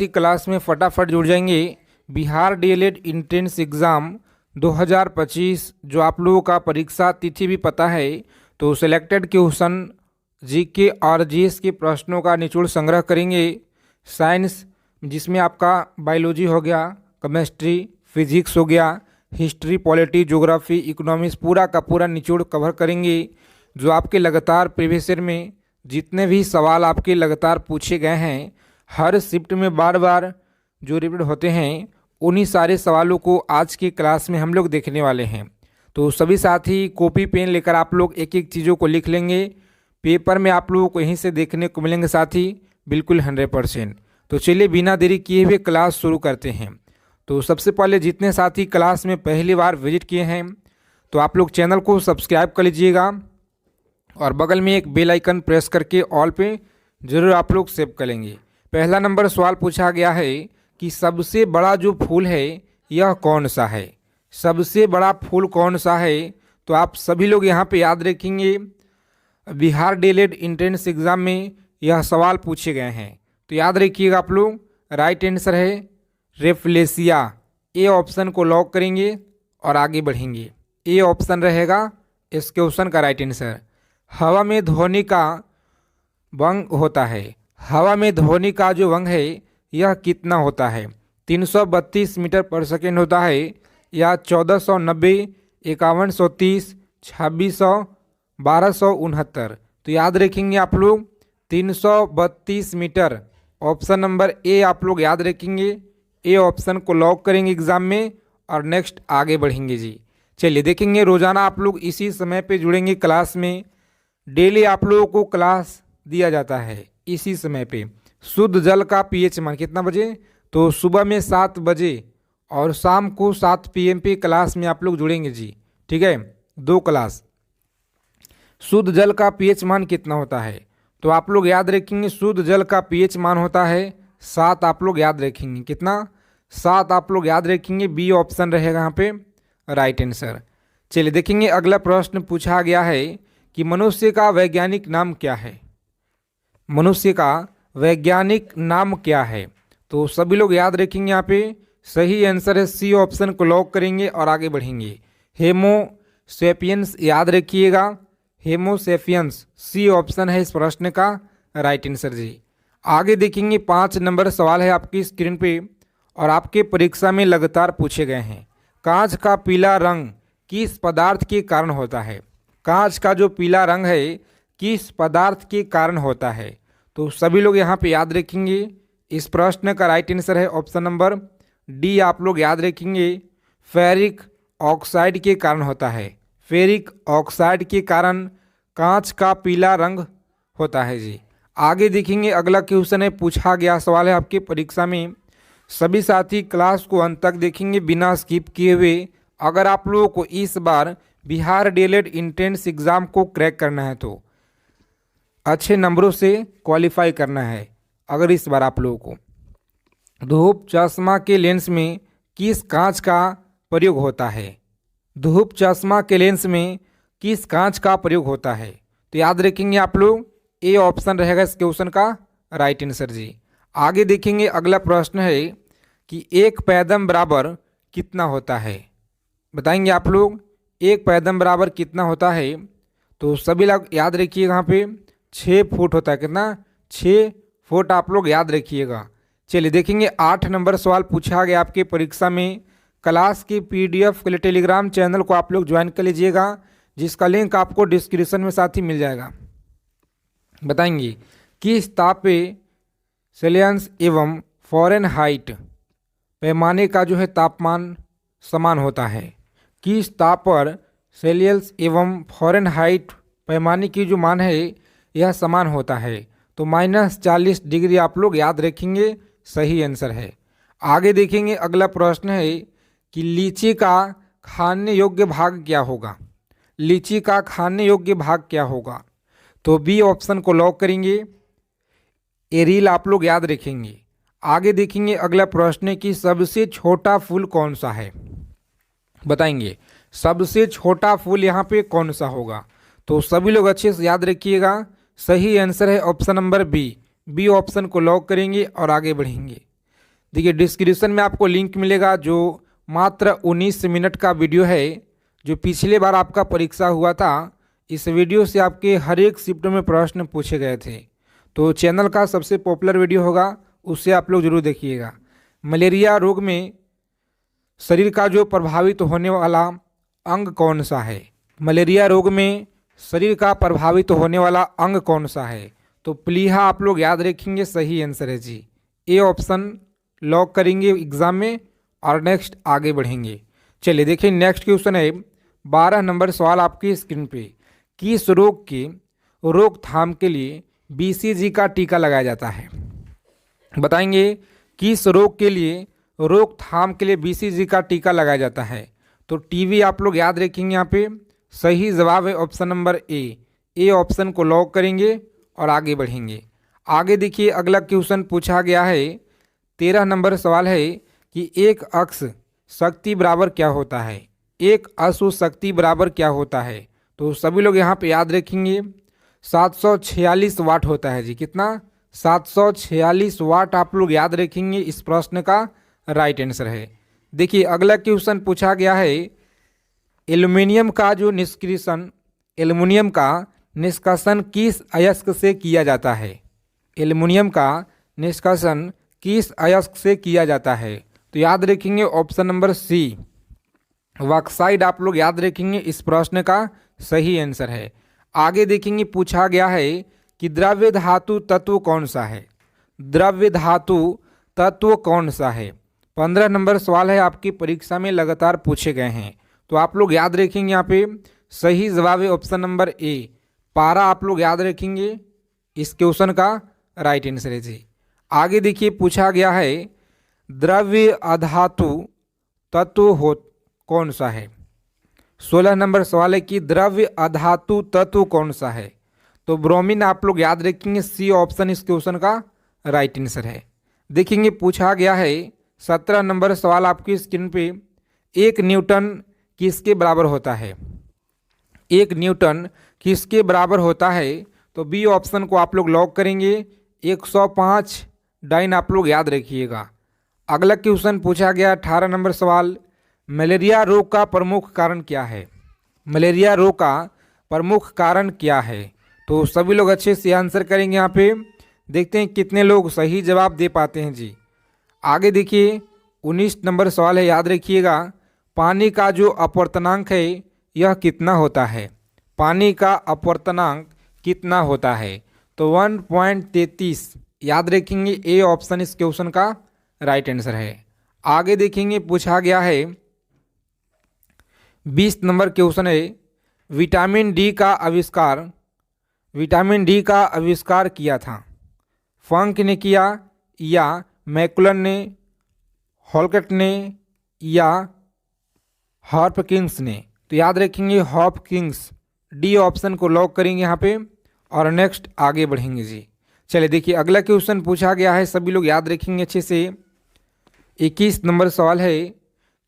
ही class में फटाफट जुड़ जाएंगे। बिहार डीएलएड इंट्रेंस एग्ज़ाम 2025 जो आप लोगों का परीक्षा तिथि भी पता है, तो सिलेक्टेड क्वेश्चन जीके और जीएस के प्रश्नों का निचोड़ संग्रह करेंगे। साइंस जिसमें आपका बायोलॉजी हो गया, केमिस्ट्री, फिजिक्स हो गया, हिस्ट्री, पॉलिटी, ज्योग्राफी, इकोनॉमिक्स, पूरा का पूरा निचोड़ कवर करेंगे। जो आपके लगातार प्रीवियस ईयर में जितने भी सवाल आपके लगातार पूछे गए हैं, हर शिफ्ट में बार बार जो रिपीट होते हैं, उन्हीं सारे सवालों को आज की क्लास में हम लोग देखने वाले हैं। तो सभी साथी कॉपी पेन लेकर आप लोग एक एक चीज़ों को लिख लेंगे। पेपर में आप लोगों को यहीं से देखने को मिलेंगे साथी, बिल्कुल 100%। तो चलिए बिना देरी किए हुए क्लास शुरू करते हैं। तो सबसे पहले जितने साथी क्लास में पहली बार विजिट किए हैं, तो आप लोग चैनल को सब्सक्राइब कर लीजिएगा और बगल में एक बेल आइकन प्रेस करके ऑल पे ज़रूर आप लोग सेव कर लेंगे। पहला नंबर सवाल पूछा गया है कि सबसे बड़ा जो फूल है यह कौन सा है। सबसे बड़ा फूल कौन सा है, तो आप सभी लोग यहाँ पे याद रखेंगे। बिहार डीएलएड एंट्रेंस एग्ज़ाम में यह सवाल पूछे गए हैं, तो याद रखिएगा आप लोग। राइट आंसर है रेफ्लेशिया। ए ऑप्शन को लॉक करेंगे और आगे बढ़ेंगे। ए ऑप्शन रहेगा इस क्वेश्चन का राइट आंसर। हवा में ध्वनि का वंग होता है। हवा में ध्वनि का जो वंग है यह कितना होता है। 332 मीटर पर सेकेंड होता है, या 1490, 5130, 2600, 1269। तो याद रखेंगे आप लोग 332 मीटर। ऑप्शन नंबर ए आप लोग याद रखेंगे। ए ऑप्शन को लॉक करेंगे एग्जाम में और नेक्स्ट आगे बढ़ेंगे जी। चलिए देखेंगे, रोज़ाना आप लोग इसी समय पे जुड़ेंगे क्लास में। डेली आप लोगों को क्लास दिया जाता है इसी समय पे। शुद्ध जल का पीएच मान कितना बजे, तो सुबह में 7 बजे और शाम को 7 PM पे क्लास में आप लोग जुड़ेंगे जी। ठीक है, 2 क्लास। शुद्ध जल का पीएच मान कितना होता है, तो आप लोग याद रखेंगे शुद्ध जल का पीएच मान होता है 7। आप लोग याद रखेंगे कितना, 7 आप लोग याद रखेंगे। बी ऑप्शन रहेगा यहाँ पे राइट आंसर। चलिए देखेंगे, अगला प्रश्न पूछा गया है कि मनुष्य का वैज्ञानिक नाम क्या है। मनुष्य का वैज्ञानिक नाम क्या है, तो सभी लोग याद रखेंगे यहाँ पे सही आंसर है सी ऑप्शन को लॉक करेंगे और आगे बढ़ेंगे। हेमोसेपियंस याद रखिएगा, हेमोसेपियंस सी ऑप्शन है इस प्रश्न का राइट आंसर जी। आगे देखेंगे 5 नंबर सवाल है आपकी स्क्रीन पे और आपके परीक्षा में लगातार पूछे गए हैं। कांच का पीला रंग किस पदार्थ के कारण होता है। कांच का जो पीला रंग है किस पदार्थ के कारण होता है, तो सभी लोग यहाँ पे याद रखेंगे। इस प्रश्न का राइट आंसर है ऑप्शन नंबर डी आप लोग याद रखेंगे, फेरिक ऑक्साइड के कारण होता है। फेरिक ऑक्साइड के कारण कांच का पीला रंग होता है जी। आगे देखेंगे, अगला क्वेश्चन है पूछा गया सवाल है आपके परीक्षा में। सभी साथी क्लास को अंत तक देखेंगे बिना स्किप किए हुए। अगर आप लोगों को इस बार बिहार डीएलएड एंट्रेंस एग्ज़ाम को क्रैक करना है, तो अच्छे नंबरों से क्वालिफाई करना है। अगर इस बार आप लोगों को धूप चश्मा के लेंस में किस कांच का प्रयोग होता है। धूप चश्मा के लेंस में किस कांच का प्रयोग होता है, तो याद रखेंगे आप लोग ए ऑप्शन रहेगा इस क्वेश्चन का राइट आंसर जी। आगे देखेंगे, अगला प्रश्न है कि एक पैदम बराबर कितना होता है। बताएंगे आप लोग एक पैदम बराबर कितना होता है, तो सभी लोग याद रखिएगा यहाँ पे 6 फुट होता है। कितना, 6 फुट आप लोग याद रखिएगा। चलिए देखेंगे, 8 नंबर सवाल पूछा गया आपके परीक्षा में। क्लास की PDF के लिए टेलीग्राम चैनल को आप लोग ज्वाइन कर लीजिएगा, जिसका लिंक आपको डिस्क्रिप्शन में साथ ही मिल जाएगा। बताएंगे किस ताप पे सेल्सियस एवं फ़ारेनहाइट पैमाने का जो है तापमान समान होता है। किस ताप पर सेल्सियस एवं फ़ारेनहाइट पैमाने की जो मान है यह समान होता है, तो -40 डिग्री आप लोग याद रखेंगे सही आंसर है। आगे देखेंगे, अगला प्रश्न है कि लीची का खाने योग्य भाग क्या होगा। लीची का खाने योग्य भाग क्या होगा, तो बी ऑप्शन को लॉक करेंगे। एरिल आप लोग याद रखेंगे। आगे देखेंगे, अगला प्रश्न है कि सबसे छोटा फूल कौन सा है। बताएंगे सबसे छोटा फूल यहाँ पे कौन सा होगा, तो सभी लोग अच्छे से याद रखिएगा। सही आंसर है option number B. B option को लॉक करेंगे और आगे बढ़ेंगे। देखिए डिस्क्रिप्शन में आपको लिंक मिलेगा, जो मात्र 19 मिनट का वीडियो है, जो पिछले बार आपका परीक्षा हुआ था। इस वीडियो से आपके हर एक शिफ्ट में प्रश्न पूछे गए थे। तो चैनल का सबसे पॉपुलर वीडियो होगा, उससे आप लोग जरूर देखिएगा। मलेरिया रोग में शरीर का जो प्रभावित होने वाला अंग कौन सा है? मलेरिया रोग में शरीर का प्रभावित होने वाला अंग कौन सा है? तो प्लीहा आप लोग याद रखेंगे, सही आंसर है जी। ए ऑप्शन लॉक करेंगे एग्जाम में और नेक्स्ट आगे बढ़ेंगे। चलिए देखिए नेक्स्ट क्वेश्चन है 12 नंबर सवाल आपकी स्क्रीन पे। किस रोग के रोकथाम के लिए बीसीजी का टीका लगाया जाता है? बताएंगे किस रोग के लिए रोकथाम के लिए बीसीजी का टीका लगाया जाता है? तो टीवी आप लोग याद रखेंगे, यहाँ पे सही जवाब है ऑप्शन नंबर ए ऑप्शन को लॉक करेंगे और आगे बढ़ेंगे। आगे देखिए अगला क्वेश्चन पूछा गया है, 13 नंबर सवाल है कि एक अक्ष शक्ति बराबर क्या होता है? एक अश्व शक्ति बराबर क्या होता है? तो सभी लोग यहाँ पे याद रखेंगे 746 वाट होता है जी। कितना? 746 वाट आप लोग याद रखेंगे। इस प्रश्न का राइट आंसर है। देखिए अगला क्वेश्चन पूछा गया है, एल्युमिनियम का निष्कासन किस अयस्क से किया जाता है? एल्युमिनियम का निष्कासन किस अयस्क से किया जाता है? तो याद रखेंगे ऑप्शन नंबर सी बॉक्साइट आप लोग याद रखेंगे। इस प्रश्न का सही आंसर है। आगे देखेंगे पूछा गया है कि द्रव्य धातु तत्व कौन सा है? द्रव्य धातु तत्व कौन सा है? 15 नंबर सवाल है, आपकी परीक्षा में लगातार पूछे गए हैं। तो आप लोग याद रखेंगे, यहाँ पे सही जवाब है ऑप्शन नंबर ए पारा आप लोग याद रखेंगे। इस क्वेश्चन का राइट आंसर है जी। आगे देखिए पूछा गया है, द्रव्य अधातु तत्व हो कौन सा है? 16 नंबर सवाल है कि द्रव्य अधातु तत्व कौन सा है? तो ब्रोमीन आप लोग याद रखेंगे, सी ऑप्शन इस क्वेश्चन का राइट आंसर है। देखेंगे पूछा गया है 17 नंबर सवाल आपकी स्क्रीन पे, 1 न्यूटन किसके बराबर होता है? 1 न्यूटन किसके बराबर होता है? तो बी ऑप्शन को आप लोग लॉक करेंगे, 105 डाइन आप लोग याद रखिएगा। अगला क्वेश्चन पूछा गया 18 नंबर सवाल, मलेरिया रोग का प्रमुख कारण क्या है? मलेरिया रोग का प्रमुख कारण क्या है? तो सभी लोग अच्छे से आंसर करेंगे। यहाँ पे देखते हैं कितने लोग सही जवाब दे पाते हैं जी। आगे देखिए 19 नंबर सवाल है, याद रखिएगा, पानी का जो अपवर्तनांक है यह कितना होता है? पानी का अपवर्तनांक कितना होता है? तो 1.33 याद रखेंगे। ए ऑप्शन इस क्वेश्चन का राइट आंसर है। आगे देखेंगे पूछा गया है 20 नंबर क्वेश्चन है, विटामिन डी का आविष्कार किया था? फंक ने किया या मैकुलन ने, हॉलकट ने या हॉपकिंस ने? तो याद रखेंगे हॉपकिंस, डी ऑप्शन को लॉक करेंगे यहाँ पे और नेक्स्ट आगे बढ़ेंगे जी। चलिए देखिए अगला क्वेश्चन पूछा गया है, सभी लोग याद रखेंगे अच्छे से। 21 नंबर सवाल है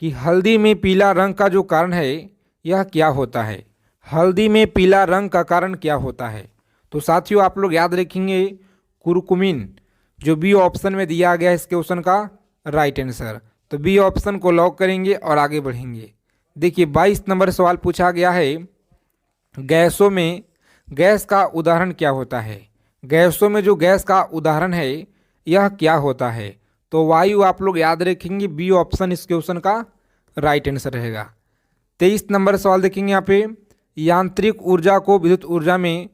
कि हल्दी में पीला रंग का जो कारण है यह क्या होता है? हल्दी में पीला रंग का कारण क्या होता है? तो साथियों आप लोग याद रखेंगे कुरकुमिन, जो बी ऑप्शन में दिया गया है इस क्वेश्चन का राइट आंसर। तो बी ऑप्शन को लॉक करेंगे और आगे बढ़ेंगे। देखिए 22 नंबर सवाल पूछा गया है, गैसों में गैस का उदाहरण क्या होता है? गैसों में जो गैस का उदाहरण है यह क्या होता है? तो वायु आप लोग याद रखेंगे, बी ऑप्शन इस क्वेश्चन का राइट आंसर रहेगा। 23 नंबर सवाल देखेंगे यहाँ पे, यांत्रिक ऊर्जा को विद्युत ऊर्जा में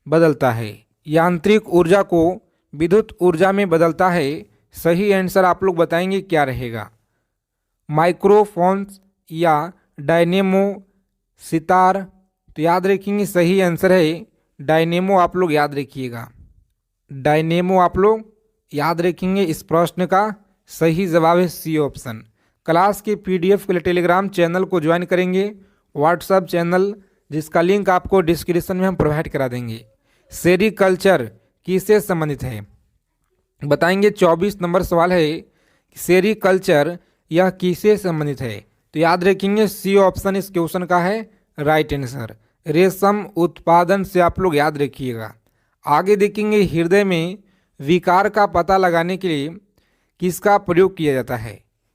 बदलता है? यांत्रिक ऊर्जा को विद्युत ऊर्जा में बदलता है, सही आंसर आप लोग बताएंगे क्या रहेगा? माइक्रोफोन्स या डायनेमो सितार? तो याद रखेंगे सही आंसर है डायनेमो, आप लोग याद रखिएगा, डायनेमो आप लोग याद रखेंगे। इस प्रश्न का सही जवाब है सी ऑप्शन। क्लास के पीडीएफ के लिए टेलीग्राम चैनल को ज्वाइन करेंगे, व्हाट्सएप चैनल जिसका लिंक आपको डिस्क्रिप्शन में हम प्रोवाइड करा देंगे। सेरीकल्चर किससे संबंधित है? बताएंगे 24 नंबर सवाल है, सेरीकल्चर यह किससे संबंधित है? तो याद रखेंगे सी ऑप्शन इस क्वेश्चन का है राइट आंसर, रेशम उत्पादन से आप लोग याद रखिएगा। आगे देखेंगे हृदय में विकार का पता लगाने के लिए किसका प्रयोग किया जाता है?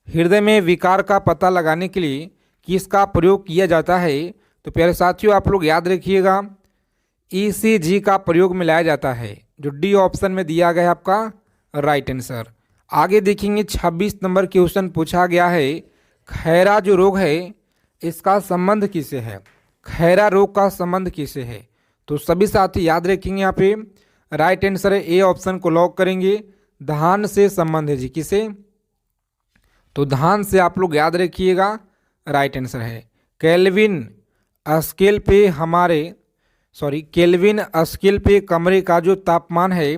हृदय में विकार का पता लगाने के लिए किसका प्रयोग किया जाता है? तो प्यारे साथियों आप लोग याद रखिएगा, ईसीजी का प्रयोग में लाया जाता है, जो डी ऑप्शन में दिया गया है आपका राइट आंसर। आगे देखेंगे 26 नंबर क्वेश्चन पूछा गया है, खैरा जो रोग है इसका संबंध किससे है? खैरा रोग का संबंध किससे है? तो सभी साथी याद रखेंगे, यहाँ पे राइट आंसर है ए ऑप्शन को लॉक करेंगे, धान से संबंध है जी। किसे? तो धान से आप लोग याद रखिएगा, राइट आंसर है। केल्विन स्केल पे कमरे का जो तापमान है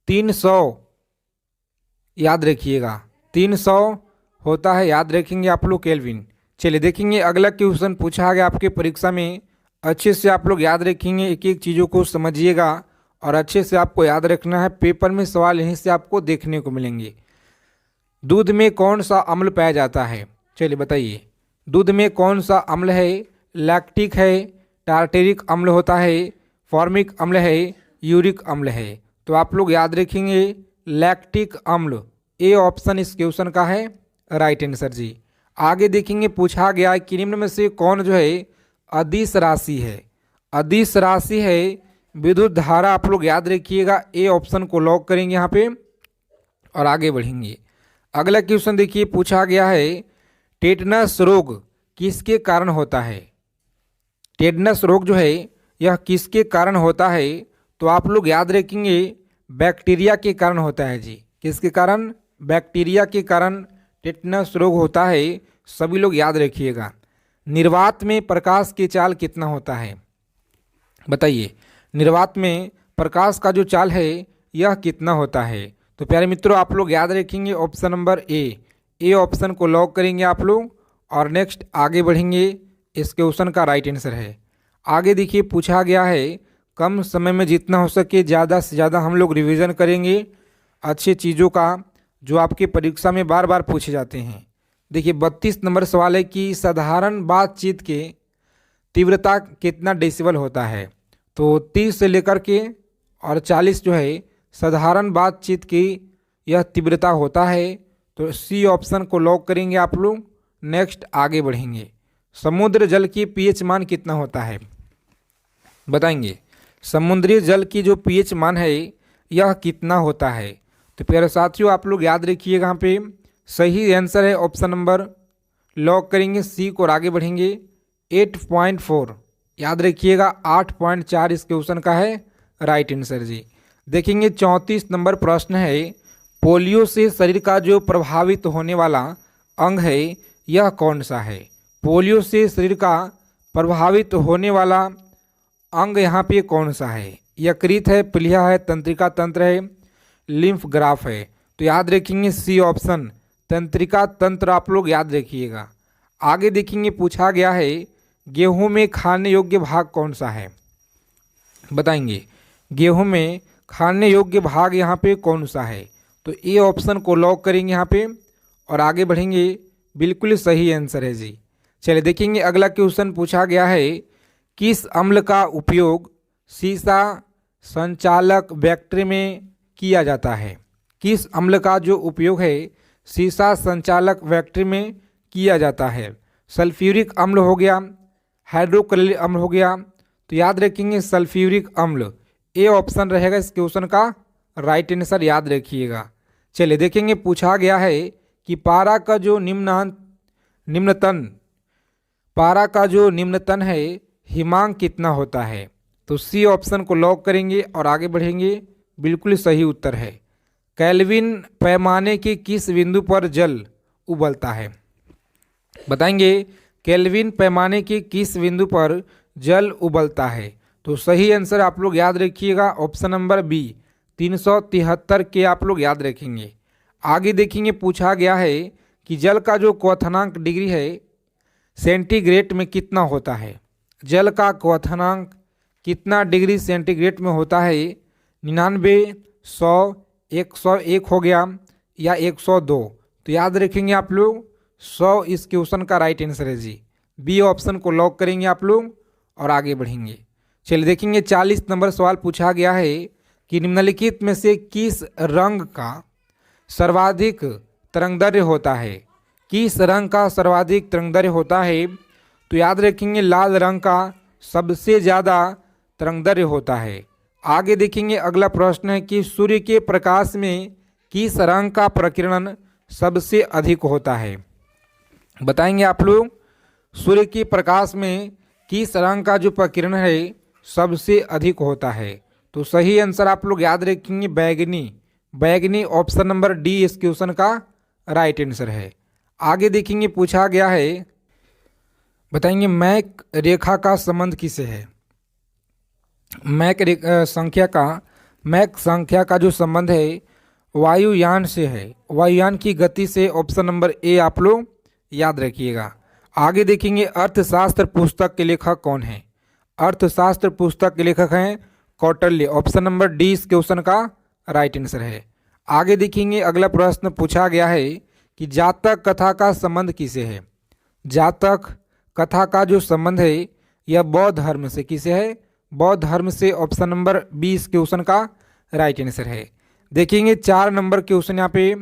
300, याद रखिएगा 300 होता है, याद रखेंगे आप लोग केल्विन। चलिए देखेंगे अगला क्वेश्चन पूछा गया आपके परीक्षा में, अच्छे से आप लोग याद रखेंगे, एक एक चीज़ों को समझिएगा और अच्छे से आपको याद रखना है, पेपर में सवाल यहीं से आपको देखने को मिलेंगे। दूध में कौन सा अम्ल पाया जाता है? चलिए बताइए, दूध में कौन सा अम्ल है? लैक्टिक है, टार्टेरिक अम्ल होता है, फॉर्मिक अम्ल है, यूरिक अम्ल है? तो आप लोग याद रखेंगे लैक्टिक अम्ल, ए ऑप्शन इस क्वेश्चन का है राइट आंसर जी। आगे देखेंगे पूछा गया है कि निम्न में से कौन जो है अदिश राशि है? अदिश राशि है विद्युत धारा, आप लोग याद रखिएगा, ए ऑप्शन को लॉक करेंगे यहाँ पे और आगे बढ़ेंगे। अगला क्वेश्चन देखिए पूछा गया है, टेटनस रोग किसके कारण होता है? टेटनस रोग जो है यह किसके कारण होता है? तो आप लोग याद रखेंगे बैक्टीरिया के कारण होता है जी। किसके कारण? बैक्टीरिया के कारण टेटनस रोग होता है, सभी लोग याद रखिएगा। निर्वात में प्रकाश की चाल कितना होता है? बताइए, निर्वात में प्रकाश का जो चाल है यह कितना होता है? तो प्यारे मित्रों आप लोग याद रखेंगे ऑप्शन नंबर ए ऑप्शन को लॉक करेंगे आप लोग और नेक्स्ट आगे बढ़ेंगे, इस क्वेश्चन का राइट आंसर है। आगे देखिए पूछा गया है, कम समय में जितना हो सके ज़्यादा से ज़्यादा हम लोग रिवीजन करेंगे अच्छे चीज़ों का, जो आपके परीक्षा में बार बार पूछे जाते हैं। देखिए 32 नंबर सवाल है कि साधारण बातचीत के तीव्रता कितना डेसिबल होता है? तो 30 से लेकर के और 40 जो है साधारण बातचीत की यह तीव्रता होता है, तो सी ऑप्शन को लॉक करेंगे आप लोग। नेक्स्ट आगे बढ़ेंगे, समुद्र जल की पीएच मान कितना होता है? बताएंगे, समुद्री जल की जो पीएच मान है यह कितना होता है? तो प्यारे साथियों आप लोग याद रखिएगा, यहाँ पे सही आंसर है ऑप्शन नंबर, लॉक करेंगे सी को और आगे बढ़ेंगे 8.4, याद रखिएगा 8.4 इस क्वेश्चन का है राइट आंसर जी। देखेंगे 34 नंबर प्रश्न है, पोलियो से शरीर का जो प्रभावित होने वाला अंग है यह कौन सा है? पोलियो से शरीर का प्रभावित होने वाला अंग यहाँ पे कौन सा है? यकृत है, प्लीहा है, तंत्रिका तंत्र है, लिम्फ ग्राफ है? तो याद रखेंगे सी ऑप्शन, तंत्रिका तंत्र आप लोग याद रखिएगा। आगे देखेंगे पूछा गया है, गेहूं में खाने योग्य भाग कौन सा है? बताएंगे, गेहूं में खाने योग्य भाग यहाँ पे कौन सा है? तो ए ऑप्शन को लॉक करेंगे यहाँ पे और आगे बढ़ेंगे, बिल्कुल सही आंसर है जी। चलिए देखेंगे अगला क्वेश्चन पूछा गया है, किस अम्ल का उपयोग सीसा संचालक बैक्टीरिया में किया जाता है? किस अम्ल का जो उपयोग है सीसा संचालक बैक्टीरिया में किया जाता है? सल्फ्यूरिक अम्ल हो गया, हाइड्रोक्लोरिक अम्ल हो गया? तो याद रखेंगे सल्फ्यूरिक अम्ल, ए ऑप्शन रहेगा इस क्वेश्चन का राइट आंसर, याद रखिएगा। चलिए देखेंगे पूछा गया है कि पारा का जो निम्नतन है हिमांक कितना होता है? तो सी ऑप्शन को लॉक करेंगे और आगे बढ़ेंगे, बिल्कुल सही उत्तर है। केल्विन पैमाने के किस बिंदु पर जल उबलता है? बताएंगे, केल्विन पैमाने के किस बिंदु पर जल उबलता है? तो सही आंसर आप लोग याद रखिएगा ऑप्शन नंबर बी 373 के आप लोग याद रखेंगे। आगे देखेंगे पूछा गया है कि जल का जो क्वथनांक डिग्री है सेंटीग्रेड में कितना होता है? जल का क्वथनांक कितना डिग्री सेंटीग्रेड में होता है? 99, 100, 101 हो गया या 102? तो याद रखेंगे आप लोग 100 इस क्वेश्चन का राइट आंसर है जी। बी ऑप्शन को लॉक करेंगे आप लोग और आगे बढ़ेंगे। चलिए देखेंगे 40 नंबर सवाल पूछा गया है कि निम्नलिखित में से किस रंग का सर्वाधिक तरंगदैर्घ्य होता है? किस रंग का सर्वाधिक तरंगदैर्घ्य होता है? तो याद रखेंगे लाल रंग का सबसे ज़्यादा तरंगदैर्घ्य होता है। आगे देखेंगे अगला प्रश्न है कि सूर्य के प्रकाश में किस रंग का प्रकीर्णन सबसे अधिक होता है? बताएंगे आप लोग, सूर्य के प्रकाश में किस रंग का जो प्रकीर्णन है सबसे अधिक होता है? तो सही आंसर आप लोग याद रखेंगे बैगनी। बैगनी ऑप्शन नंबर डी इस क्वेश्चन का राइट आंसर है। आगे देखेंगे पूछा गया है, बताएंगे मैक रेखा का संबंध किसे है? मैक संख्या का जो संबंध है वायुयान से है, वायुयान की गति से। ऑप्शन नंबर ए आप लोग याद रखिएगा। आगे देखेंगे अर्थशास्त्र पुस्तक के लेखक कौन है? अर्थशास्त्र पुस्तक के लेखक हैं कौटिल्य। ऑप्शन नंबर डी इस क्वेश्चन का राइट आंसर है। आगे देखेंगे अगला प्रश्न पूछा गया है कि जातक कथा का संबंध किसे है? जातक कथा का जो संबंध है यह बौद्ध धर्म से किसे है? बौद्ध धर्म से। ऑप्शन नंबर बी इस क्वेश्चन का राइट आंसर है। देखेंगे 4 नंबर क्वेश्चन यहाँ पे,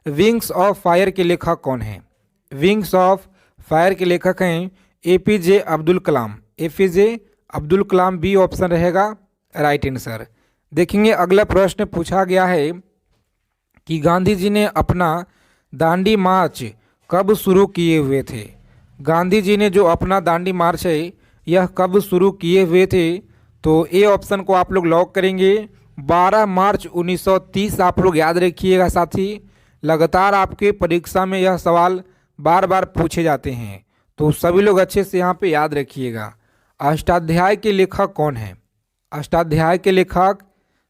विंग्स ऑफ फायर के लेखक कौन है? विंग्स ऑफ फायर के लेखक हैं APJ Abdul Kalam. APJ Abdul Kalam B option रहेगा राइट आंसर। देखेंगे अगला प्रश्न पूछा गया है कि गांधी जी ने अपना दांडी मार्च कब शुरू किए हुए थे? गांधी जी ने जो अपना दांडी मार्च है यह कब शुरू किए हुए थे? तो ए ऑप्शन को आप लोग लॉक करेंगे 12 मार्च 1930। आप लोग याद रखिएगा साथी, लगातार आपके परीक्षा में यह सवाल बार बार पूछे जाते हैं, तो सभी लोग अच्छे से यहाँ पे याद रखिएगा। अष्टाध्याय के लेखक कौन है? अष्टाध्याय के लेखक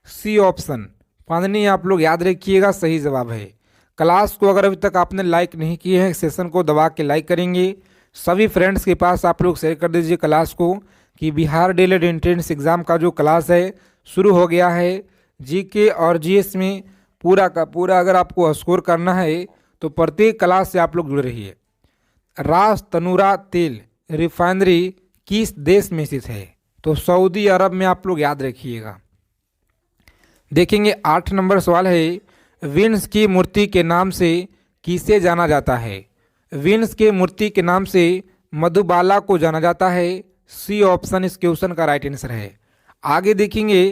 सी ऑप्शन पाणिनि आप लोग याद रखिएगा सही जवाब है। क्लास को अगर अभी तक आपने लाइक नहीं किए हैं, सेशन को दबा के लाइक करेंगे। सभी फ्रेंड्स के पास आप लोग शेयर कर दीजिए क्लास को कि बिहार डीएलएड एंट्रेंस एग्ज़ाम का जो क्लास है शुरू हो गया है। जीके और जीएस में पूरा का पूरा अगर आपको स्कोर करना है तो प्रत्येक क्लास से आप लोग जुड़ रहिए। रास तनूरा तेल रिफाइनरी किस देश में स्थित है? तो सऊदी अरब में आप लोग याद रखिएगा। देखेंगे 8 नंबर सवाल है, विंस की मूर्ति के नाम से किसे जाना जाता है? विंस के मूर्ति के नाम से मधुबाला को जाना जाता है। सी ऑप्शन इस क्वेश्चन का राइट आंसर है। आगे देखेंगे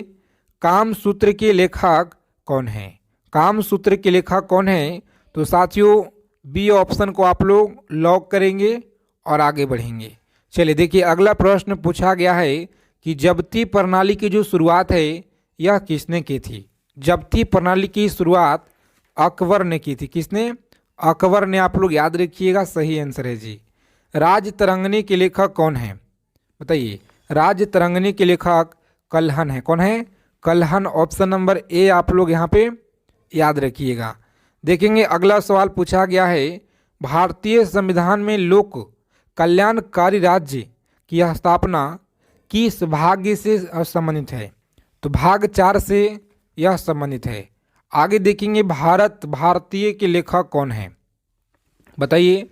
कामसूत्र के लेखक कौन है? कामसूत्र के लेखक कौन है? तो साथियों बी ऑप्शन को आप लोग लॉक करेंगे और आगे बढ़ेंगे। चलिए देखिए अगला प्रश्न पूछा गया है कि जब्ती प्रणाली की जो शुरुआत है यह किसने की थी? जब्ती प्रणाली की शुरुआत अकबर ने की थी। किसने? अकबर ने। आप लोग याद रखिएगा सही आंसर है जी। राजतरंगिणी के लेखक कौन है? बताइए। राजतरंगिणी के लेखक कल्हण है। कौन है? कल्हण। ऑप्शन नंबर ए आप लोग यहाँ पे याद रखिएगा। देखेंगे अगला सवाल पूछा गया है, भारतीय संविधान में लोक कल्याणकारी राज्य की स्थापना किस भाग से संबंधित है? तो भाग 4 से यह संबंधित है। आगे देखेंगे भारत भारतीय के लेखक कौन है? बताइए।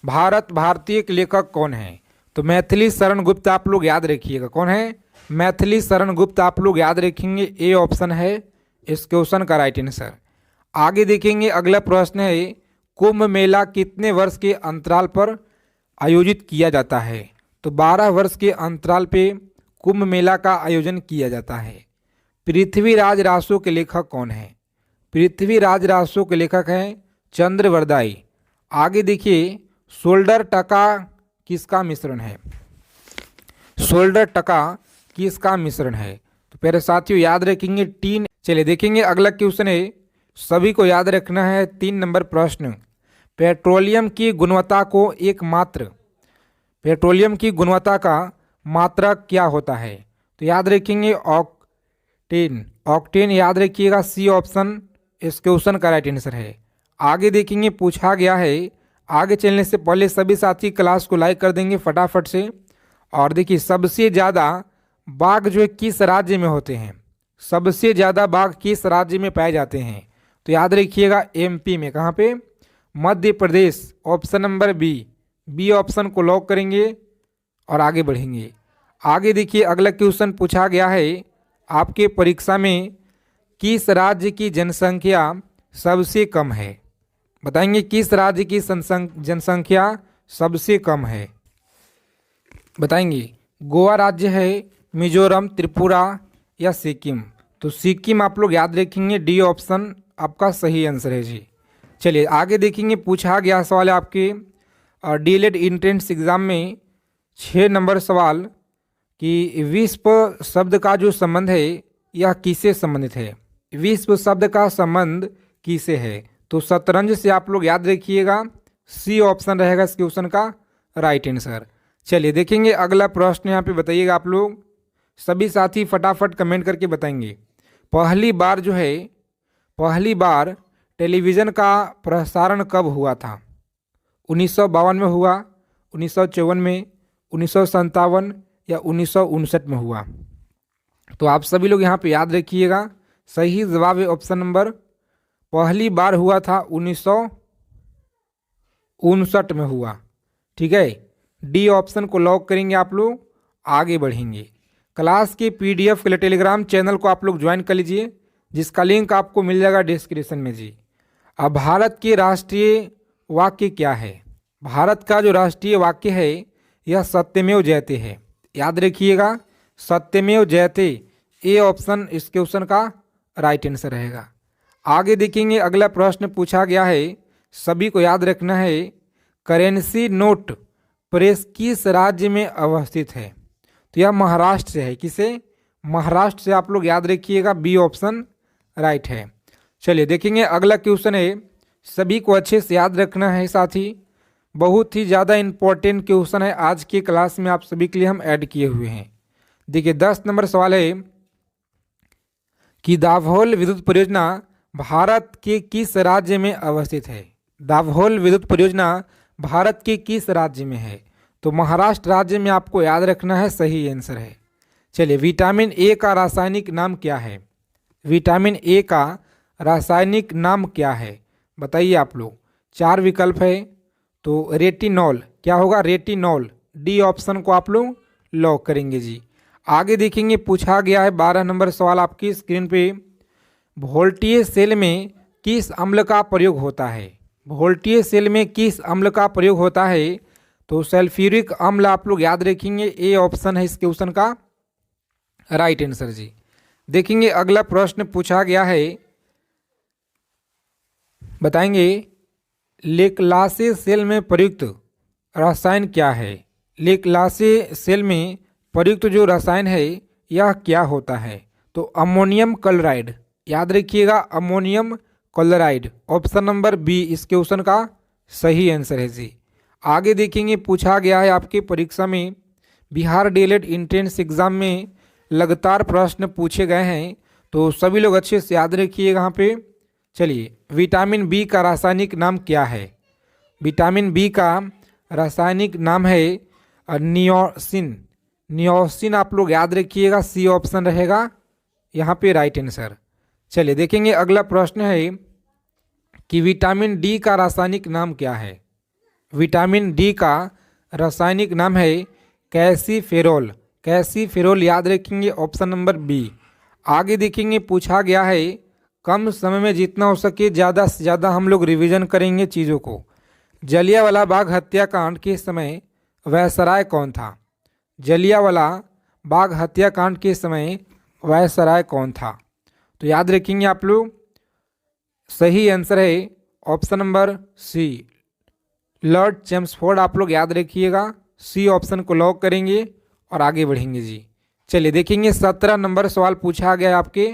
भारत भारतीय के लेखक कौन है? तो मैथिली शरण गुप्त आप लोग याद रखिएगा। कौन है? मैथिली शरण गुप्त आप लोग याद रखेंगे। ए ऑप्शन है इस क्वेश्चन का राइट आंसर। आगे देखेंगे अगला प्रश्न है, कुंभ मेला कितने वर्ष के अंतराल पर आयोजित किया जाता है? तो 12 वर्ष के अंतराल पे कुंभ मेला का आयोजन किया जाता है। पृथ्वीराज रासो के लेखक कौन है? पृथ्वीराज रासो के लेखक हैं चंद्रवरदाई। आगे देखिए शोल्डर टका किसका मिश्रण है? शोल्डर टका किसका मिश्रण है? तो प्यारे साथियों याद रखेंगे टीन। चलिए देखेंगे अगला क्वेश्चन है, सभी को याद रखना है 3 नंबर प्रश्न। पेट्रोलियम की गुणवत्ता को पेट्रोलियम की गुणवत्ता का मात्रक क्या होता है? तो याद रखेंगे ऑक्टेन। ऑक्टेन याद रखिएगा। सी ऑप्शन इस क्वेश्चन का राइट आंसर है। आगे देखेंगे पूछा गया है, आगे चलने से पहले सभी साथी क्लास को लाइक कर देंगे फटाफट से। और देखिए सबसे ज़्यादा बाघ जो है किस राज्य में होते हैं? सबसे ज़्यादा बाघ किस राज्य में पाए जाते हैं? तो याद रखिएगा एमपी में। कहाँ पे? Madhya Pradesh. Option number B option को लॉक करेंगे और आगे बढ़ेंगे। आगे देखिए अगला क्वेश्चन पूछा गया है आपके परीक्षा में, किस राज्य की जनसंख्या सबसे कम है? बताएंगे किस राज्य की जनसंख्या सबसे कम है? बताएंगे गोवा राज्य है, मिजोरम, त्रिपुरा या सिक्किम? तो सिक्किम आप लोग याद रखेंगे, डी ऑप्शन आपका सही आंसर है जी। चलिए आगे देखेंगे, पूछा गया सवाल है आपके डीएलएड एंट्रेंस एग्जाम में 6 नंबर सवाल कि विश्व शब्द का जो संबंध है यह किससे संबंधित है? विश्व शब्द का संबंध किससे है? तो शतरंज से आप लोग याद रखिएगा, सी ऑप्शन रहेगा इस क्वेश्चन का राइट आंसर। चलिए देखेंगे अगला प्रश्न, यहाँ पे बताइएगा आप लोग सभी साथी फटाफट कमेंट करके बताएंगे। पहली बार टेलीविज़न का प्रसारण कब हुआ था? 1952 में हुआ, 1954 में, 1957 या 1959 में हुआ? तो आप सभी लोग यहाँ पे याद रखिएगा, सही जवाब है ऑप्शन नंबर, पहली बार हुआ था 1959 में हुआ। ठीक है, डी ऑप्शन को लॉक करेंगे आप लोग, आगे बढ़ेंगे। क्लास के पीडीएफ के लिए टेलीग्राम चैनल को आप लोग ज्वाइन कर लीजिए, जिसका लिंक आपको मिल जाएगा डिस्क्रिप्शन में जी। अब भारत के राष्ट्रीय वाक्य क्या है? भारत का जो राष्ट्रीय वाक्य है यह सत्यमेव जयते है। याद रखिएगा, सत्यमेव जयते, ए ऑप्शन इस क्वेश्चन का राइट आंसर रहेगा। आगे देखेंगे अगला प्रश्न पूछा गया है, सभी को याद रखना है, करेंसी नोट प्रेस किस राज्य में अवस्थित है? तो यह महाराष्ट्र से है। किसे? महाराष्ट्र से आप लोग याद रखिएगा, बी ऑप्शन राइट है। चलिए देखेंगे अगला क्वेश्चन है, सभी को अच्छे से याद रखना है साथी, बहुत ही ज़्यादा इम्पोर्टेंट क्वेश्चन है, आज की क्लास में आप सभी के लिए हम ऐड किए हुए हैं। देखिए 10 नंबर सवाल है कि दाभोल विद्युत परियोजना भारत के किस राज्य में अवस्थित है? दाभोल विद्युत परियोजना भारत के किस राज्य में है? तो महाराष्ट्र राज्य में आपको याद रखना है, सही आंसर है। चलिए विटामिन ए का रासायनिक नाम क्या है? विटामिन ए का रासायनिक नाम क्या है? बताइए आप लोग, 4 विकल्प है। तो रेटिनॉल, क्या होगा? रेटिनॉल, डी ऑप्शन को आप लोग लॉक करेंगे जी। आगे देखेंगे, पूछा गया है 12 नंबर सवाल आपकी स्क्रीन पे, वोल्टीय सेल में किस अम्ल का प्रयोग होता है? वोल्टीय सेल में किस अम्ल का प्रयोग होता है? तो सल्फ्यूरिक अम्ल आप लोग याद रखेंगे, ए ऑप्शन है इस क्वेश्चन का राइट आंसर जी। देखेंगे अगला प्रश्न पूछा गया है, बताएंगे लेक्लासे सेल में प्रयुक्त रसायन क्या है? लेक्लासे सेल में प्रयुक्त जो रसायन है यह क्या होता है? तो अमोनियम क्लोराइड, याद रखिएगा, ammonium chloride, option number B इस क्वेश्चन का सही आंसर है जी। आगे देखेंगे, पूछा गया है आपकी परीक्षा में, बिहार डीएलएड एंट्रेंस एग्जाम में लगातार प्रश्न पूछे गए हैं, तो सभी लोग अच्छे से याद रखिए यहाँ पे। चलिए, विटामिन बी का रासायनिक नाम क्या है? विटामिन बी का रासायनिक नाम है नियोसिन। नियोसिन आप लोग याद रखिएगा, सी ऑप्शन रहेगा यहाँ पे राइट आंसर। चलिए देखेंगे अगला प्रश्न है कि विटामिन डी का रासायनिक नाम क्या है? विटामिन डी का रासायनिक नाम है कैल्सीफेरोल। कैल्सीफेरोल याद रखेंगे, ऑप्शन नंबर बी। आगे देखेंगे, पूछा गया है कम समय में जितना हो सके ज़्यादा से ज़्यादा हम लोग रिवीजन करेंगे चीज़ों को। जलियांवाला बाग हत्याकांड के समय वायसराय कौन था? जलियांवाला बाग हत्याकांड के समय वायसराय कौन था? तो याद रखेंगे आप लोग, सही आंसर है option number C, Lord Chelmsford आप लोग याद रखिएगा, सी ऑप्शन को लॉक करेंगे और आगे बढ़ेंगे जी। चलिए देखेंगे 17 नंबर सवाल पूछा गया है आपके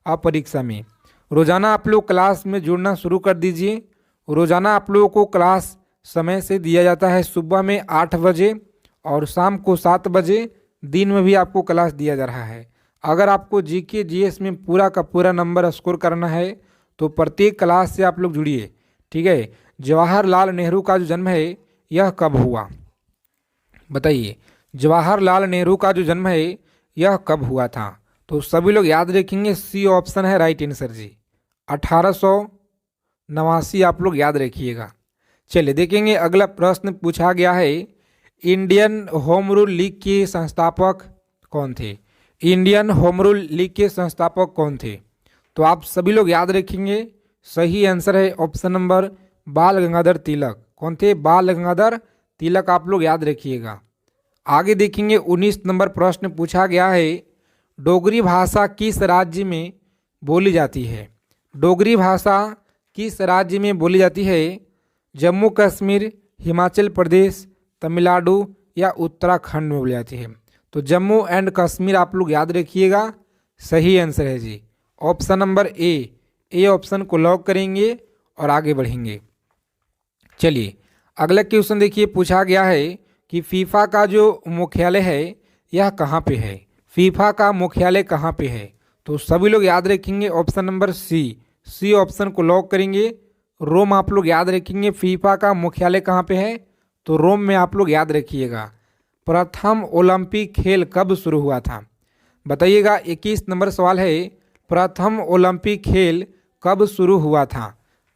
परीक्षा में। रोज़ाना आप लोग क्लास में जुड़ना शुरू कर दीजिए। रोज़ाना आप लोगों को क्लास समय से दिया जाता है, सुबह में 8 बजे और शाम को 7 बजे, दिन में भी आपको क्लास दिया जा रहा है। अगर आपको जीके जीएस में पूरा का पूरा नंबर स्कोर करना है तो प्रत्येक क्लास से आप लोग जुड़िए, ठीक है। जवाहरलाल नेहरू का जो जन्म है यह कब हुआ? बताइए, जवाहरलाल नेहरू का जो जन्म है यह कब हुआ था? तो सभी लोग याद रखेंगे, सी ऑप्शन है राइट आंसर जी, 1889 आप लोग याद रखिएगा। चलिए देखेंगे अगला प्रश्न पूछा गया है, इंडियन होम रूल लीग के संस्थापक कौन थे? इंडियन होम रूल लीग के संस्थापक कौन थे? तो आप सभी लोग याद रखेंगे, सही आंसर है ऑप्शन नंबर बाल गंगाधर तिलक। कौन थे? बाल गंगाधर तिलक, आप लोग याद रखिएगा। आगे देखेंगे 19 नंबर प्रश्न पूछा गया है, डोगरी भाषा किस राज्य में बोली जाती है? डोगरी भाषा किस राज्य में बोली जाती है? जम्मू कश्मीर, हिमाचल प्रदेश, तमिलनाडु या उत्तराखंड में बोली जाती है? तो जम्मू एंड कश्मीर आप लोग याद रखिएगा, सही आंसर है जी ऑप्शन नंबर ए ऑप्शन को लॉक करेंगे और आगे बढ़ेंगे। चलिए अगला क्वेश्चन देखिए, पूछा गया है कि फीफा का जो मुख्यालय है यह कहाँ पे है? फीफा का मुख्यालय कहाँ पे है? तो सभी लोग याद रखेंगे ऑप्शन नंबर सी ऑप्शन को लॉक करेंगे। रोम आप लोग याद रखेंगे। फीफा का मुख्यालय कहाँ पे है? तो रोम में आप लोग याद रखिएगा। प्रथम ओलंपिक खेल कब शुरू हुआ था? बताइएगा। 21 नंबर सवाल है, प्रथम ओलंपिक खेल कब शुरू हुआ था?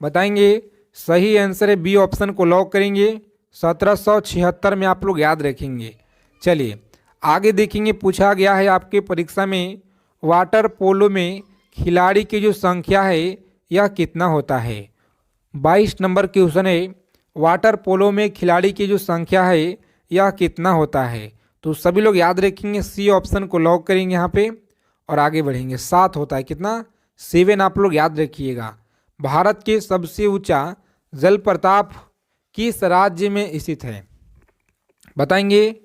बताएंगे। सही आंसर है बी ऑप्शन को लॉक करेंगे। 1776 में आप लोग याद रखेंगे। चलिए आगे देखेंगे, पूछा गया है आपके परीक्षा में, वाटर पोलो में खिलाड़ी की जो संख्या है यह कितना होता है? 22 नंबर क्वेश्चन है, वाटर पोलो में खिलाड़ी की जो संख्या है यह कितना होता है? तो सभी लोग याद रखेंगे, सी ऑप्शन को लॉक करेंगे यहाँ पे और आगे बढ़ेंगे। 7 होता है। कितना? 7 आप लोग याद रखिएगा। भारत के सबसे ऊंचा जलप्रपात किस राज्य में स्थित है? बताएंगे।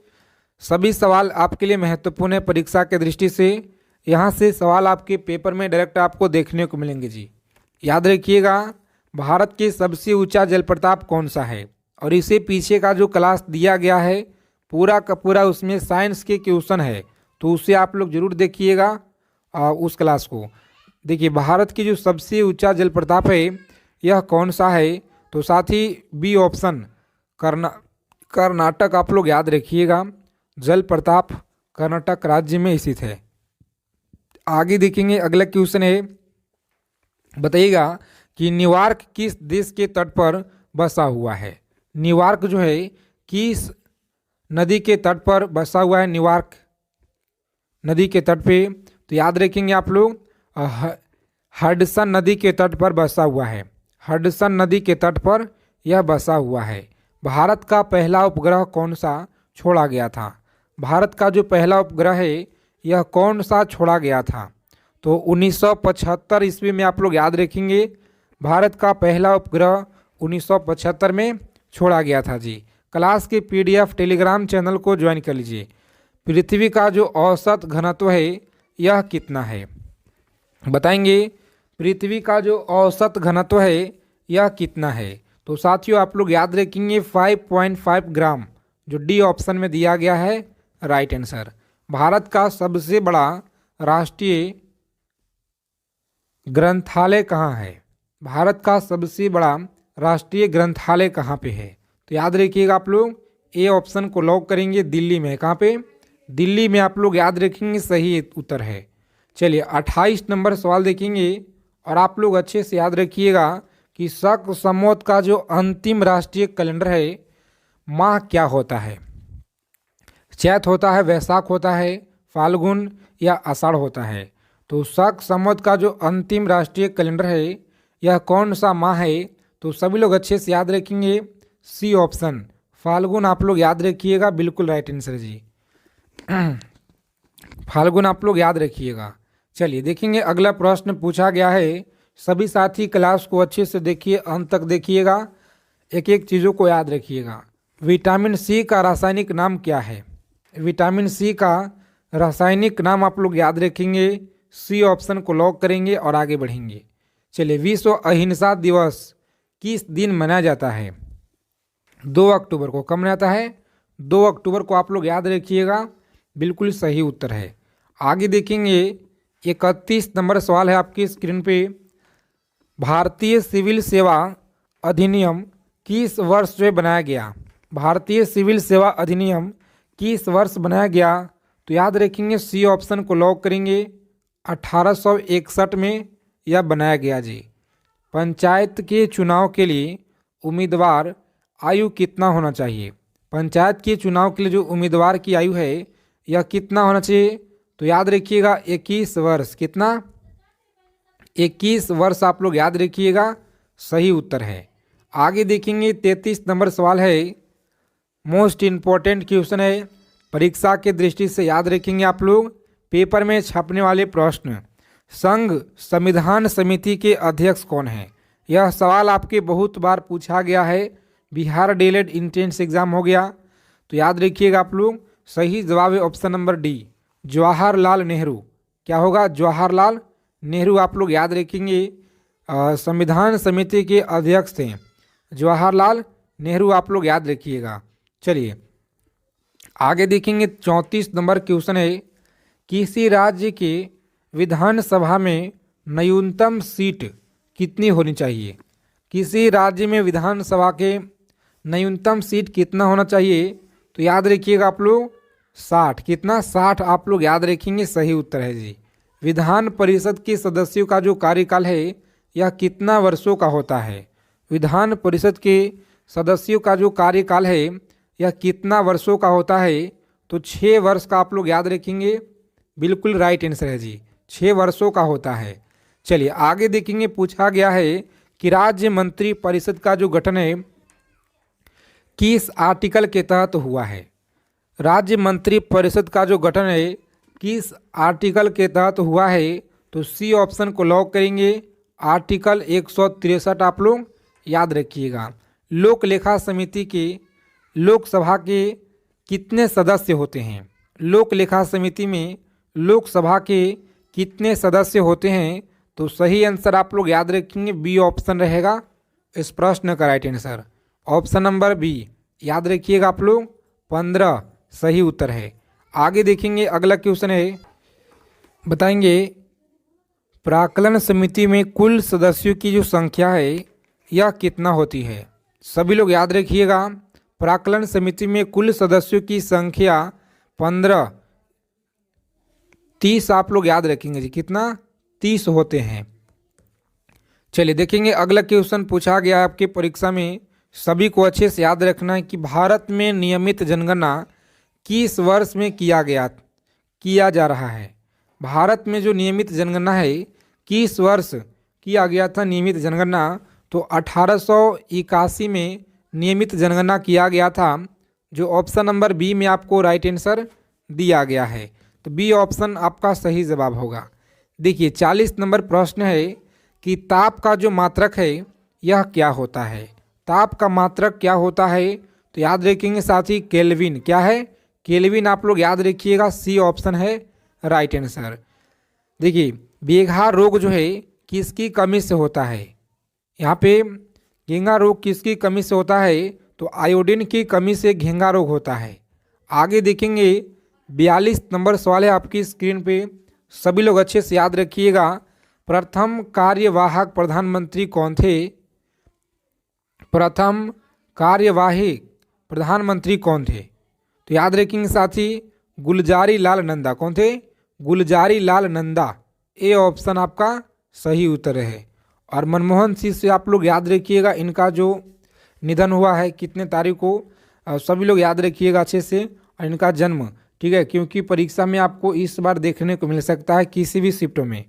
सभी सवाल आपके लिए महत्वपूर्ण है परीक्षा के दृष्टि से। यहाँ से सवाल आपके पेपर में डायरेक्ट आपको देखने को मिलेंगे जी। याद रखिएगा, भारत के सबसे ऊंचा जलप्रपात कौन सा है? और इसे पीछे का जो क्लास दिया गया है पूरा का पूरा उसमें साइंस के क्वेश्चन है, तो उसे आप लोग जरूर देखिएगा उस क्लास को। देखिए भारत की जो सबसे ऊंचा जलप्रपात है यह कौन सा है? तो साथ ही बी ऑप्शन कर्नाटक आप लोग याद रखिएगा। जलप्रपात कर्नाटक राज्य में स्थित है। आगे देखेंगे, अगला क्वेश्चन है, बताइएगा कि न्यूयॉर्क किस देश के तट पर बसा हुआ है? न्यूयॉर्क जो है किस नदी के तट पर बसा हुआ है? न्यूयॉर्क नदी के तट पे, तो याद रखेंगे आप लोग हडसन नदी के तट पर बसा हुआ है। हडसन नदी के तट पर यह बसा हुआ है। भारत का पहला उपग्रह कौन सा छोड़ा गया था? भारत का जो पहला उपग्रह है यह कौन सा छोड़ा गया था? तो 1975 ईस्वी में आप लोग याद रखेंगे। भारत का पहला उपग्रह 1975 में छोड़ा गया था जी। क्लास के PDF टेलीग्राम चैनल को ज्वाइन कर लीजिए। पृथ्वी का जो औसत घनत्व है यह कितना है? बताएंगे। पृथ्वी का जो औसत घनत्व है यह कितना है? तो साथियों आप लोग याद रखेंगे 5.5 ग्राम, जो डी ऑप्शन में दिया गया है राइट आंसर। भारत का सबसे बड़ा राष्ट्रीय ग्रंथालय कहाँ है? भारत का सबसे बड़ा राष्ट्रीय ग्रंथालय कहाँ पे है? तो याद रखिएगा आप लोग, ए ऑप्शन को लॉक करेंगे। दिल्ली में। कहाँ पे? दिल्ली में आप लोग याद रखेंगे, सही उत्तर है। चलिए 28 नंबर सवाल देखेंगे और आप लोग अच्छे से याद रखिएगा कि शक संवत का जो अंतिम राष्ट्रीय कैलेंडर है माह क्या होता है? चैत होता है, वैशाख होता है, फाल्गुन या आषाढ़ होता है? तो शक संवत का जो अंतिम राष्ट्रीय कैलेंडर है यह कौन सा माह है? तो सभी लोग अच्छे से याद रखेंगे, सी ऑप्शन फाल्गुन आप लोग याद रखिएगा, बिल्कुल राइट आंसर जी। फाल्गुन आप लोग याद रखिएगा। चलिए देखेंगे, अगला प्रश्न पूछा गया है। सभी साथी क्लास को अच्छे से देखिए, अंत तक देखिएगा, एक एक चीज़ों को याद रखिएगा। विटामिन सी का रासायनिक नाम क्या है? विटामिन सी का रासायनिक नाम आप लोग याद रखेंगे, सी ऑप्शन को लॉक करेंगे और आगे बढ़ेंगे। चलिए, विश्व अहिंसा दिवस किस दिन मनाया जाता है? 2 अक्टूबर को। कब मनाता है? 2 अक्टूबर को आप लोग याद रखिएगा, बिल्कुल सही उत्तर है। आगे देखेंगे, 31 नंबर सवाल है आपकी स्क्रीन पे। भारतीय सिविल सेवा अधिनियम किस वर्ष में बनाया गया? भारतीय सिविल सेवा अधिनियम किस वर्ष बनाया गया? तो याद रखेंगे, सी ऑप्शन को लॉक करेंगे। 1861 में यह बनाया गया जी। पंचायत के चुनाव के लिए उम्मीदवार आयु कितना होना चाहिए? पंचायत के चुनाव के लिए जो उम्मीदवार की आयु है यह कितना होना चाहिए? तो याद रखिएगा 21 वर्ष। कितना? 21 वर्ष आप लोग याद रखिएगा, सही उत्तर है। आगे देखेंगे 33 नंबर सवाल है, मोस्ट इम्पोर्टेंट क्वेश्चन है, परीक्षा के दृष्टि से याद रखेंगे आप लोग, पेपर में छपने वाले प्रश्न। संघ संविधान समिति के अध्यक्ष कौन है? यह सवाल आपके बहुत बार पूछा गया है, बिहार डीएलएड एंट्रेंस एग्जाम हो गया, तो याद रखिएगा आप लोग। सही जवाब है option number D, Jawaharlal Nehru. क्या होगा? जवाहरलाल नेहरू आप लोग याद रखेंगे, संविधान समिति के अध्यक्ष थे जवाहरलाल नेहरू, आप लोग याद रखिएगा। चलिए आगे देखेंगे 34 नंबर क्वेश्चन है, किसी राज्य के विधानसभा में न्यूनतम सीट कितनी होनी चाहिए? किसी राज्य में विधानसभा के न्यूनतम सीट कितना होना चाहिए? तो याद रखिएगा आप लोग 60। कितना? 60 आप लोग याद रखेंगे, सही उत्तर है जी। विधान परिषद के सदस्यों का जो कार्यकाल है यह कितना वर्षों का होता है? विधान परिषद के सदस्यों का जो कार्यकाल है यह कितना वर्षों का होता है? तो 6 वर्ष का आप लोग याद रखेंगे, बिल्कुल राइट आंसर है जी, 6 वर्षों का होता है। चलिए आगे देखेंगे, पूछा गया है कि राज्य मंत्री परिषद का जो गठन है किस आर्टिकल के तहत हुआ है? राज्य मंत्री परिषद का जो गठन है किस आर्टिकल के तहत हुआ है? तो सी ऑप्शन को लॉक करेंगे, आर्टिकल 163 आप लोग याद रखिएगा। लोक लेखा समिति के लोकसभा के कितने सदस्य होते हैं? लोक लेखा समिति में लोकसभा के कितने सदस्य होते हैं? तो सही आंसर आप लोग याद रखेंगे, बी ऑप्शन रहेगा इस प्रश्न का right answer, option number B याद रखिएगा आप लोग, 15 सही उत्तर है। आगे देखेंगे अगला क्वेश्चन है, बताएंगे प्राक्कलन समिति में कुल सदस्यों की जो संख्या है यह कितना होती है? सभी लोग याद रखिएगा, प्राक्कलन समिति में कुल सदस्यों की संख्या 15, 30 आप लोग याद रखेंगे जी। कितना? 30 होते हैं। चलिए देखेंगे अगला क्वेश्चन पूछा गया आपके परीक्षा में, सभी को अच्छे से याद रखना है कि भारत में नियमित जनगणना किस वर्ष में किया जा रहा है? भारत में जो नियमित जनगणना है किस वर्ष किया गया था नियमित जनगणना? तो 1881 में नियमित जनगणना किया गया था, जो ऑप्शन नंबर बी में आपको राइट आंसर दिया गया है, तो बी ऑप्शन आपका सही जवाब होगा। देखिए 40 नंबर प्रश्न है कि ताप का जो मात्रक है यह क्या होता है? ताप का मात्रक क्या होता है? तो याद रखेंगे साथी, केल्विन। क्या है? केल्विन आप लोग याद रखिएगा, सी ऑप्शन है राइट आंसर। देखिए बेघा रोग जो है किसकी कमी से होता है? यहाँ पे घेंघा रोग किसकी कमी से होता है? तो आयोडीन की कमी से घेंघा रोग होता है। आगे देखेंगे 42 नंबर सवाल है आपकी स्क्रीन पे, सभी लोग अच्छे से याद रखिएगा, प्रथम कार्यवाहक प्रधानमंत्री कौन थे? प्रथम कार्यवाही प्रधानमंत्री कौन थे? तो याद रखेंगे साथी, गुलजारी लाल नंदा। कौन थे? गुलजारी लाल नंदा, ए ऑप्शन आपका सही उत्तर है। और मनमोहन सिंह से आप लोग याद रखिएगा, इनका जो निधन हुआ है कितने तारीख को, सभी लोग याद रखिएगा अच्छे से, और इनका जन्म, ठीक है, क्योंकि परीक्षा में आपको इस बार देखने को मिल सकता है किसी भी शिफ्टों में।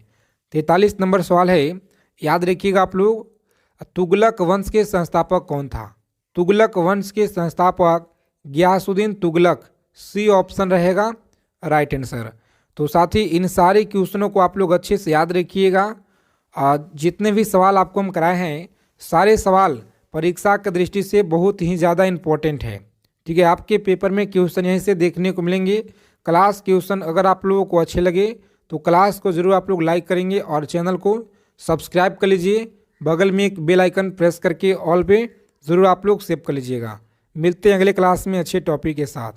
43 नंबर सवाल है, याद रखिएगा आप लोग, तुगलक वंश के संस्थापक कौन था? तुगलक वंश के संस्थापक गियासुद्दीन तुगलक, सी ऑप्शन रहेगा राइट आंसर। तो साथ ही इन सारे क्वेश्चनों को आप लोग अच्छे से याद रखिएगा। जितने भी सवाल आपको हम कराए हैं सारे सवाल परीक्षा की दृष्टि से बहुत ही ज़्यादा इम्पोर्टेंट है, ठीक है। आपके पेपर में क्वेश्चन यहीं से देखने को मिलेंगे। क्लास क्वेश्चन अगर आप लोगों को अच्छे लगे तो क्लास को ज़रूर आप लोग लाइक करेंगे और चैनल को सब्सक्राइब कर लीजिए। बगल में एक बेल आइकन प्रेस करके ऑल पे ज़रूर आप लोग सेव कर लीजिएगा। मिलते हैं अगले क्लास में अच्छे टॉपिक के साथ।